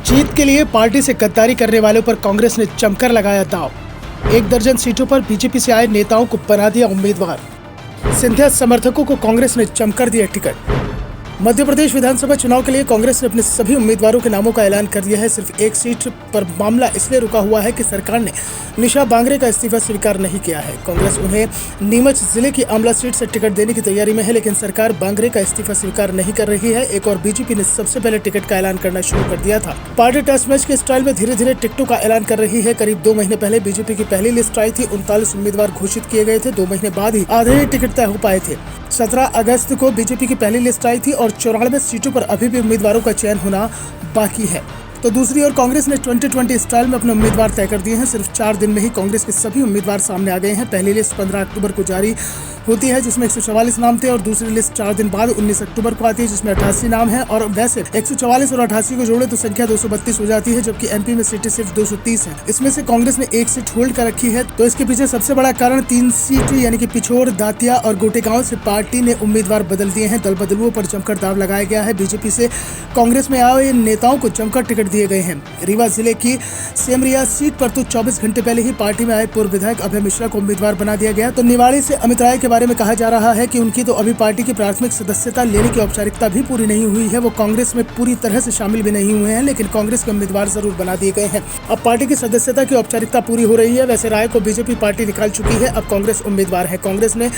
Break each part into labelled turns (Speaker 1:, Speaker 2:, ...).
Speaker 1: जीत के लिए पार्टी से गद्दारी करने वालों पर कांग्रेस ने जमकर लगाया दांव। 1 दर्जन सीटों पर बीजेपी से आए नेताओं को बना दिया उम्मीदवार। सिंधिया समर्थकों को कांग्रेस ने जमकर दिया टिकट। मध्य प्रदेश विधानसभा चुनाव के लिए कांग्रेस ने अपने सभी उम्मीदवारों के नामों का ऐलान कर दिया है। सिर्फ एक सीट पर मामला इसलिए रुका हुआ है कि सरकार ने निशा बांगरे का इस्तीफा स्वीकार नहीं किया है। कांग्रेस उन्हें नीमच जिले की आमला सीट से टिकट देने की तैयारी में है, लेकिन सरकार बांगरे का इस्तीफा स्वीकार नहीं कर रही है। एक और बीजेपी ने सबसे पहले टिकट का ऐलान करना शुरू कर दिया था। पार्टी टेस्ट मैच के स्टाइल में धीरे धीरे टिकटों का ऐलान कर रही है। करीब 2 महीने पहले बीजेपी की पहली लिस्ट आई थी। 39 उम्मीदवार घोषित किए गए थे। 2 महीने बाद ही आधे टिकट तय हो पाए थे। 17 अगस्त को बीजेपी की पहली लिस्ट आई थी और 94 सीटों पर अभी भी उम्मीदवारों का चयन होना बाकी है। तो दूसरी ओर कांग्रेस ने 2020 स्टाइल में अपने उम्मीदवार तय कर दिए हैं। सिर्फ 4 दिन में ही कांग्रेस के सभी उम्मीदवार सामने आ गए हैं। पहली लिस्ट 15 अक्टूबर को जारी होती है, जिसमें 144 नाम थे, और दूसरी लिस्ट 4 दिन बाद 19 अक्टूबर को आती है, जिसमें 88 नाम है। और वैसे 144 और 88 को जोड़े तो संख्या 232 हो जाती है, जबकि एमपी में सीटें सिर्फ 230 है। इसमें से कांग्रेस ने 1 सीट होल्ड कर रखी है। तो इसके पीछे सबसे बड़ा कारण 3 सीट यानी कि पिछोर, दातिया और गोटेगांव से पार्टी ने उम्मीदवार बदल दिए हैं। दल बदलुओं पर जमकर दाव लगाया गया है। बीजेपी से कांग्रेस में आए नेताओं को जमकर टिकट दिए गए हैं। रीवा जिले की सेमरिया सीट पर तो 24 घंटे पहले ही पार्टी में आए पूर्व विधायक अभय मिश्रा को उम्मीदवार बना दिया गया। तो निवाड़ी से अमित राय के बारे में कहा जा रहा है कि उनकी तो अभी पार्टी की प्राथमिक सदस्यता लेने की औपचारिकता भी पूरी नहीं हुई है। वो कांग्रेस में पूरी तरह से शामिल भी नहीं हुए हैं, लेकिन कांग्रेस के उम्मीदवार जरूर बना दिए गए हैं। अब पार्टी की सदस्यता की औपचारिकता पूरी हो रही है। वैसे राय को बीजेपी पार्टी निकाल चुकी है। अब कांग्रेस उम्मीदवार है। कांग्रेस ने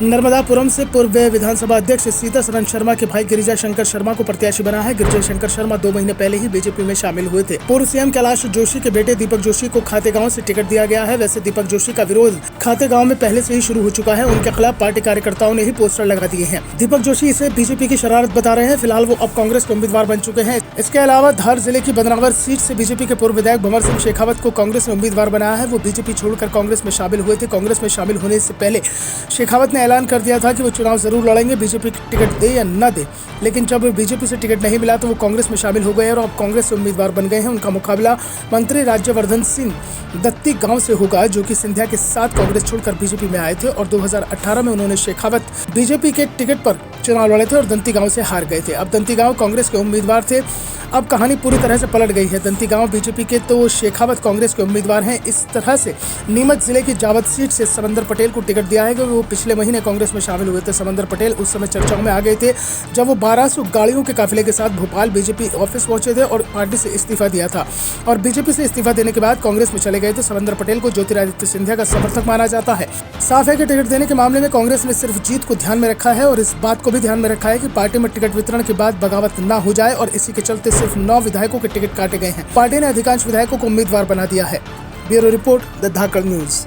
Speaker 1: नर्मदापुरम से पूर्व विधानसभा अध्यक्ष सीता सरन शर्मा के भाई गिरिजा शंकर शर्मा को प्रत्याशी बना है। गिरिजा शंकर शर्मा 2 महीने पहले ही बीजेपी में शामिल हुए थे। पूर्व सीएम कैलाश जोशी के बेटे दीपक जोशी को खातेगांव से टिकट दिया गया है। वैसे दीपक जोशी का विरोध खातेगांव में पहले से ही शुरू हो चुका है। उनके खिलाफ पार्टी कार्यकर्ताओं ने ही पोस्टर लगा दिए हैं। दीपक जोशी इसे बीजेपी की शरारत बता रहे हैं। फिलहाल वो अब कांग्रेस के उम्मीदवार बन चुके हैं। इसके अलावा धार जिले की बदनावर सीट से बीजेपी के पूर्व विधायक भंवर सिंह शेखावत को कांग्रेस ने उम्मीदवार बनाया है। वो बीजेपी छोड़कर कांग्रेस में शामिल हुए थे। कांग्रेस में शामिल होने से पहले शेखावत ने ऐलान कर दिया था कि वो चुनाव जरूर लड़ेंगे, बीजेपी टिकट दे या न दे। लेकिन जब बीजेपी से टिकट नहीं मिला तो वो कांग्रेस में शामिल हो गए और अब कांग्रेस से उम्मीदवार बन गए हैं। उनका मुकाबला मंत्री राज्यवर्धन सिंह दत्ती गांव से होगा, जो कि सिंधिया के साथ कांग्रेस छोड़कर बीजेपी में आए थे और 2018 में उन्होंने शेखावत बीजेपी के टिकट पर चुनाव लड़े थे और दंती गांव से हार गए थे। अब दंती गांव कांग्रेस के उम्मीदवार थे। अब कहानी पूरी तरह से पलट गई है। दंती गांव बीजेपी के तो शेखावत कांग्रेस के उम्मीदवार हैं। इस तरह से नीमच जिले की जावत सीट से समंदर पटेल को टिकट दिया है कि वो पिछले महीने कांग्रेस में शामिल हुए थे। समंदर पटेल उस समय चर्चाओं में आ गए थे जब वो 1200 गाड़ियों के काफिले के साथ भोपाल बीजेपी ऑफिस पहुंचे थे और पार्टी से इस्तीफा दिया था। और बीजेपी से इस्तीफा देने के बाद कांग्रेस में चले गए थे। समंदर पटेल को ज्योतिरादित्य सिंधिया का समर्थक माना जाता है। साफ है कि टिकट देने के मामले में कांग्रेस ने सिर्फ जीत को ध्यान में रखा है और इस बात को भी ध्यान में रखा है कि पार्टी में टिकट वितरण के बाद बगावत न हो जाए, और इसी के चलते सिर्फ 9 विधायकों के टिकट काटे गए हैं। पार्टी ने अधिकांश विधायकों को उम्मीदवार बना दिया है। Bureau report, the Dhakad news.